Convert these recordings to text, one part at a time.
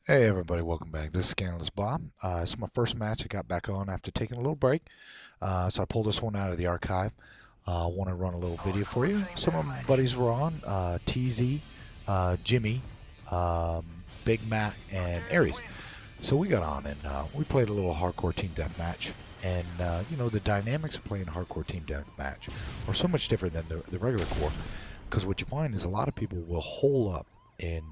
Hey everybody, welcome back. This is Scandalous Bob. This is my first match. I got back on after taking a little break. So I pulled this one out of the archive. Want to run a little video for you. Some of my buddies were on. TZ, Jimmy, um, Big Mac, and Aries. So we got on and we played a little hardcore team deathmatch. And, the dynamics of playing hardcore team deathmatch are so much different than the regular core. Because what you find is a lot of people will hole up in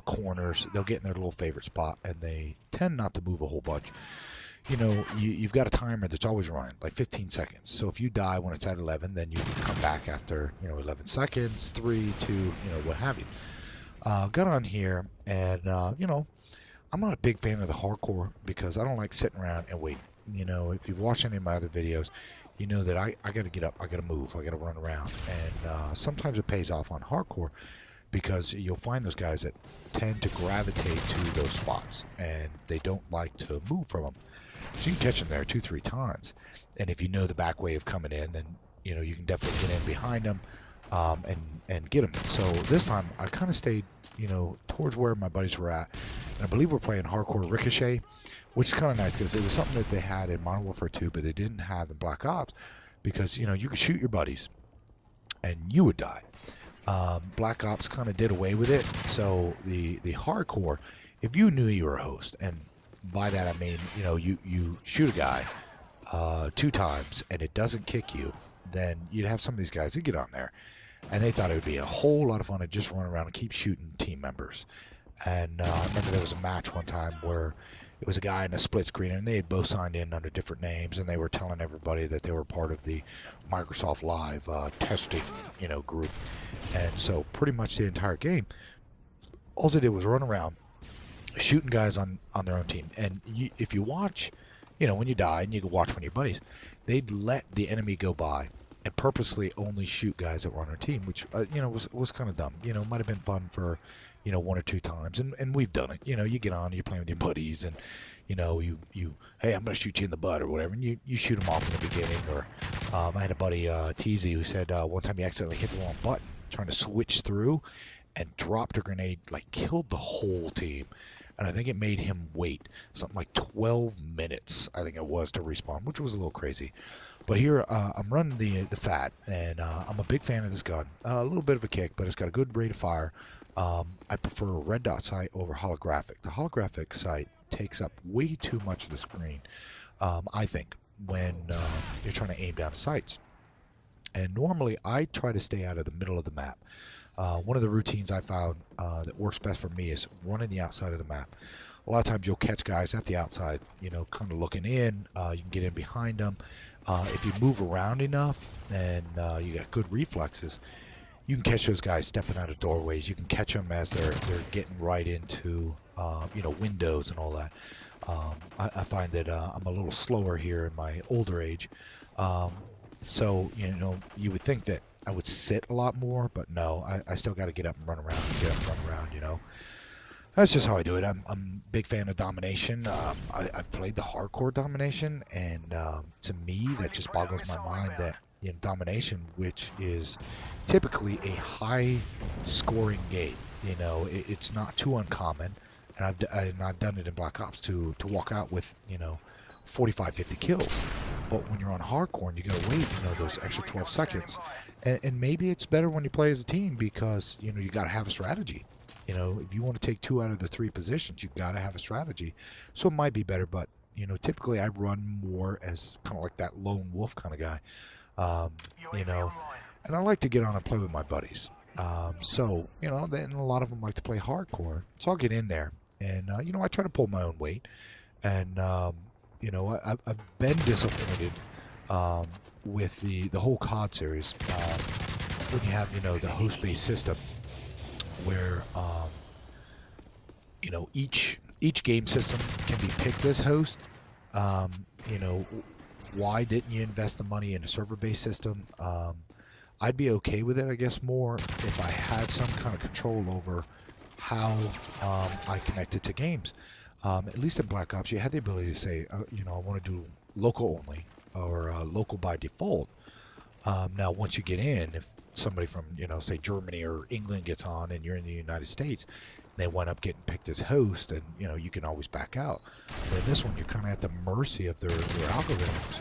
corners. They'll get in their little favorite spot, and they tend not to move a whole bunch. You've got a timer that's always running, like 15 seconds. So if you die when it's at 11, then you can come back after 11 seconds, 3, 2, what have you. Got on here, and I'm not a big fan of the hardcore because I don't like sitting around and waiting. If you've watched any of my other videos, you know that I got to get up, I got to move, I got to run around, and sometimes it pays off on hardcore because you'll find those guys that tend to gravitate to those spots and they don't like to move from them. So you can catch them there 2, 3 times, and if you know the back way of coming in, then you can definitely get in behind them and get them. So this time I kind of stayed towards where my buddies were at, and I believe we're playing hardcore ricochet, which is kind of nice because it was something that they had in Modern Warfare 2, but they didn't have in Black Ops, because you could shoot your buddies and you would die. Black Ops kind of did away with it. So the hardcore, if you knew you were a host, and by that I mean you shoot a guy 2 times and it doesn't kick you, then you'd have some of these guys that get on there, and they thought it would be a whole lot of fun to just run around and keep shooting team members. And I remember there was a match one time where it was a guy in a split screen, and they had both signed in under different names, and they were telling everybody that they were part of the Microsoft Live testing, group. And so pretty much the entire game, all they did was run around shooting guys on their own team. And if you watch, when you die, and you can watch when your buddies, they'd let the enemy go by and purposely only shoot guys that were on our team, which was kind of dumb. Might have been fun for 1 or 2 times, and we've done it. You get on, you're playing with your buddies, and you hey, I'm gonna shoot you in the butt or whatever, and you shoot them off in the beginning. Or I had a buddy TZ who said one time he accidentally hit the wrong button trying to switch through and dropped a grenade, like killed the whole team. And I think it made him wait something like 12 minutes, I think it was, to respawn, which was a little crazy. But here I'm running the FAT, and I'm a big fan of this gun. A little bit of a kick, but it's got a good rate of fire. I prefer a red dot sight over holographic. The holographic sight takes up way too much of the screen, I think, when you're trying to aim down sights. And normally I try to stay out of the middle of the map. One of the routines I found that works best for me is running the outside of the map. A lot of times you'll catch guys at the outside, kind of looking in. You can get in behind them. If you move around enough and you got good reflexes, you can catch those guys stepping out of doorways. You can catch them as they're getting right into windows and all that. I find that I'm a little slower here in my older age. So, you would think that I would sit a lot more, but no, I still got to get up and run around, That's just how I do it. I'm a big fan of domination. I've played the hardcore domination, and to me, that just boggles my mind that in domination, which is typically a high-scoring game, it's not too uncommon, and I've done it in Black Ops to walk out with 45, 50 kills. But when you're on hardcore and you gotta wait, those extra 12 seconds, and maybe it's better when you play as a team because you gotta have a strategy. If you want to take 2 out of the 3 positions, you gotta have a strategy. So it might be better, but typically I run more as kind of like that lone wolf kind of guy, and I like to get on and play with my buddies. So then a lot of them like to play hardcore, so I'll get in there, and I try to pull my own weight, and I've been disappointed with the whole COD series when you have the host-based system where each game system can be picked as host. Why didn't you invest the money in a server-based system? I'd be okay with it, I guess, more if I had some kind of control over how I connected to games. At least in Black Ops, you had the ability to say, I want to do local only or local by default. Now, once you get in, if somebody from, say Germany or England gets on and you're in the United States, they wind up getting picked as host, and you can always back out. But in this one, you're kind of at the mercy of their algorithms,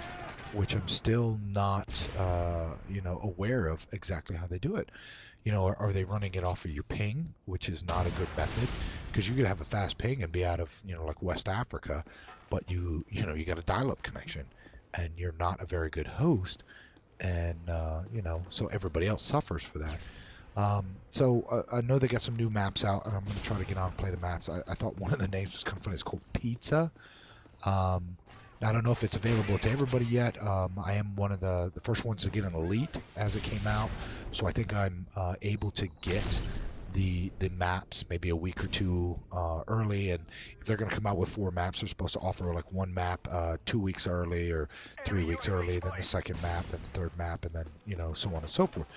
which I'm still not aware of exactly how they do it. Are they running it off of your ping, which is not a good method, because you could have a fast ping and be out of like West Africa, but you got a dial-up connection, and you're not a very good host, and so everybody else suffers for that. So I know they got some new maps out, and I'm going to try to get on and play the maps. I thought one of the names was kind of funny. It's called Pizza. Now, I don't know if it's available to everybody yet. I am one of the first ones to get an Elite as it came out, so I think I'm able to get the maps maybe a week or two early. And if they're going to come out with 4 maps, they're supposed to offer like one map 2 weeks early or 3 weeks early, then the second map, then the third map, and then so on and so forth.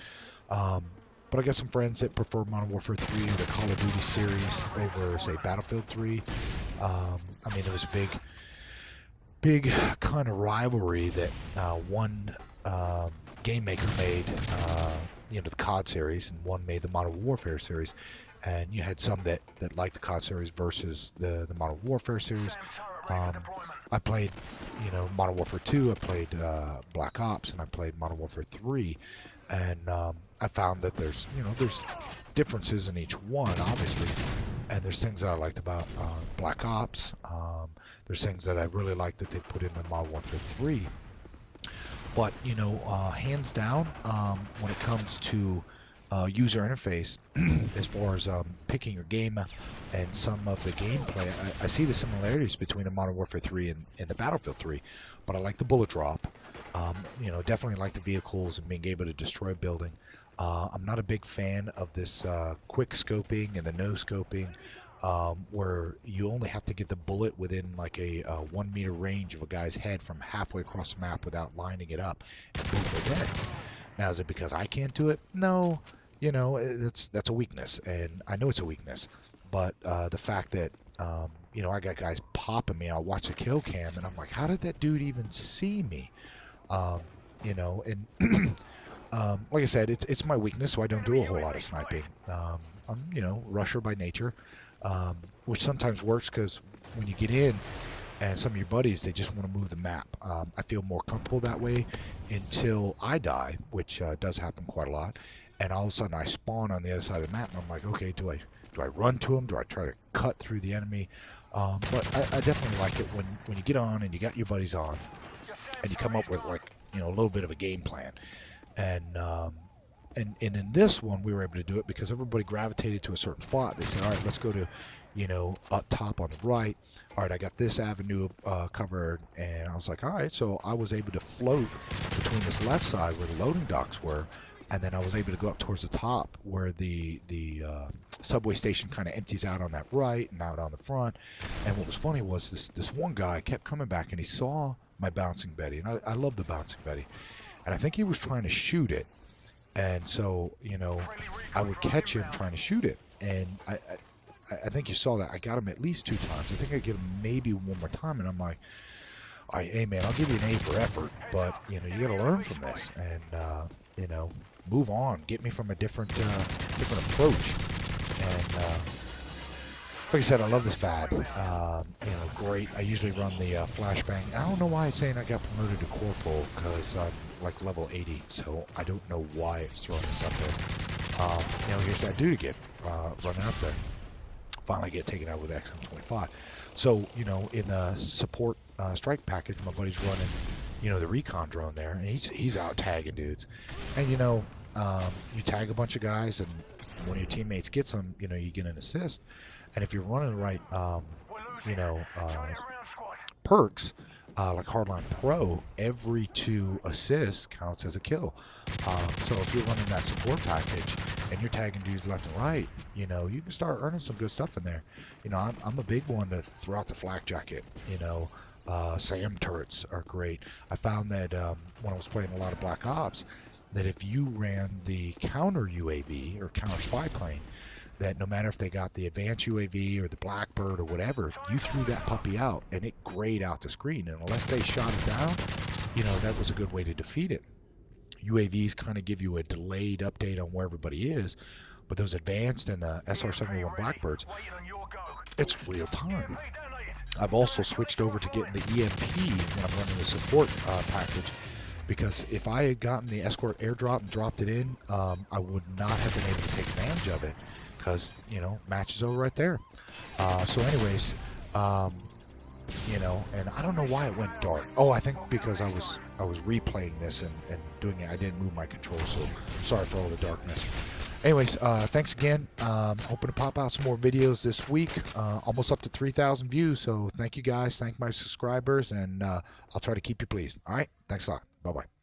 But I got some friends that prefer Modern Warfare 3 or the Call of Duty series over, say, Battlefield 3. There was a big kind of rivalry that one game maker made, the COD series, and one made the Modern Warfare series. And you had some that liked the COD series versus the Modern Warfare series. I played, Modern Warfare 2, I played Black Ops, and I played Modern Warfare 3. And I found that there's differences in each one, obviously. And there's things that I liked about Black Ops. There's things that I really liked that they put into Modern Warfare 3. But, hands down, when it comes to user interface, as far as picking your game and some of the gameplay, I see the similarities between the Modern Warfare 3 and the Battlefield 3. But I like the bullet drop. Definitely like the vehicles and being able to destroy a building. I'm not a big fan of this quick scoping and the no scoping, where you only have to get the bullet within like a 1 meter range of a guy's head from halfway across the map without lining it up, and boom, they're dead. Now, is it because I can't do it? No, that's a weakness, and I know it's a weakness. But the fact that I got guys popping me, I'll watch the kill cam, and I'm like, how did that dude even see me? Like I said, it's my weakness, so I don't do a whole lot of sniping. I'm, rusher by nature, which sometimes works because when you get in and some of your buddies, they just want to move the map. I feel more comfortable that way until I die, which does happen quite a lot. And all of a sudden I spawn on the other side of the map, and I'm like, okay, do I run to them? Do I try to cut through the enemy? But I definitely like it when you get on and you got your buddies on, and you come up with like a little bit of a game plan. And in this one, we were able to do it because everybody gravitated to a certain spot. They said, all right, let's go to, up top on the right. All right, I got this avenue covered. And I was like, all right. So I was able to float between this left side where the loading docks were. And then I was able to go up towards the top where the subway station kind of empties out on that right and out on the front. And what was funny was this one guy kept coming back, and he saw my bouncing Betty. And I love the bouncing Betty. And I think he was trying to shoot it. And so, I would catch him trying to shoot it. And I think you saw that. I got him at least 2 times. I think I get him maybe one more time. And I'm like, all right, hey, man, I'll give you an A for effort. But, you got to learn from this. And, move on. Get me from a different approach. And, like I said, I love this fad. Great. I usually run the flashbang. I don't know why it's saying I got promoted to corporal, because I'm like level 80, so I don't know why it's throwing us up there. Here's that dude again, running up there. Finally get taken out with XM25. So, in the support strike package, my buddy's running, the recon drone there, and he's out tagging dudes. And, you tag a bunch of guys, and one of your teammates gets them, you get an assist. And if you're running the right, perks, like Hardline Pro, every 2 assists counts as a kill. So if you're running that support package and you're tagging dudes left and right, you can start earning some good stuff in there. I'm a big one to throw out the flak jacket. SAM turrets are great. I found that when I was playing a lot of Black Ops, that if you ran the counter UAV or counter spy plane, that no matter if they got the advanced UAV or the Blackbird or whatever, you threw that puppy out and it grayed out the screen. And unless they shot it down, that was a good way to defeat it. UAVs kind of give you a delayed update on where everybody is, But those advanced and the SR-71 Blackbirds, it's real time. I've also switched over to getting the EMP when I'm running the support package, because if I had gotten the escort airdrop and dropped it in, I would not have been able to take advantage of it, because, you know, match is over right there. So anyways, you know, and I don't know why it went dark. Oh, I think because I was replaying this and doing it. I didn't move my control, so sorry for all the darkness. Anyways, thanks again. Hoping to pop out some more videos this week. Almost up to 3,000 views, so thank you guys. Thank my subscribers, and I'll try to keep you pleased. All right, thanks a lot. Bye-bye.